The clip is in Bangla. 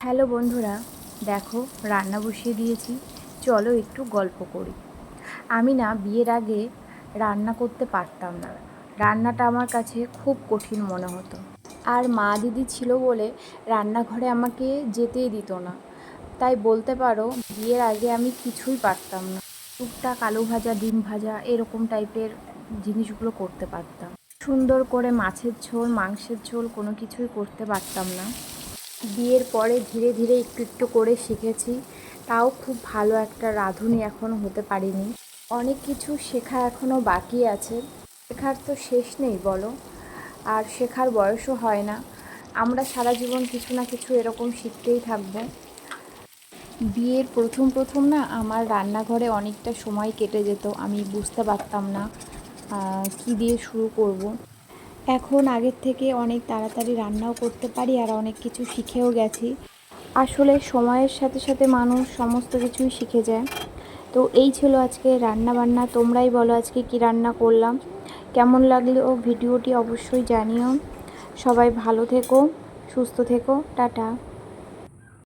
হ্যালো বন্ধুরা, দেখো রান্না বসিয়ে দিয়েছি। চলো একটু গল্প করি। আমি না বিয়ের আগে রান্না করতে পারতাম না। রান্নাটা আমার কাছে খুব কঠিন মনে হতো। আর মা দিদি ছিল বলে রান্নাঘরে আমাকে যেতেই দিত না। তাই বলতে পারো বিয়ের আগে আমি কিছুই পারতাম না। টুকটাক আলু ভাজা, ডিম ভাজা এরকম টাইপের জিনিসগুলো করতে পারতাম। সুন্দর করে মাছের ঝোল, মাংসের ঝোল কোনো কিছুই করতে পারতাম না। বিয়ের পরে ধীরে ধীরে একটু একটু করে শিখেছি। তাও খুব ভালো একটা রাঁধুনি এখনও হতে পারিনি। অনেক কিছু শেখা এখনও বাকি আছে। শেখার তো শেষ নেই বলো, আর শেখার বয়সও হয় না। আমরা সারা জীবন কিছু না কিছু এরকম শিখতেই থাকবো। বিয়ের প্রথম প্রথম না আমার রান্নাঘরে অনেকটা সময় কেটে যেত। আমি বুঝতে পারতাম না কী দিয়ে শুরু করব। এখন আগের থেকে অনেক তাড়াতাড়ি রান্নাও করতে পারি আর অনেক কিছু শিখেও গেছি। আসলে সময়ের সাথে সাথে মানুষ সমস্ত কিছুই শিখে যায়। তো এই ছিল আজকে রান্না বান্না। তোমরাই বলো আজকে কি রান্না করলাম। কেমন লাগলো ভিডিওটি অবশ্যই জানিও। সবাই ভালো থেকো, সুস্থ থেকো, টাটা।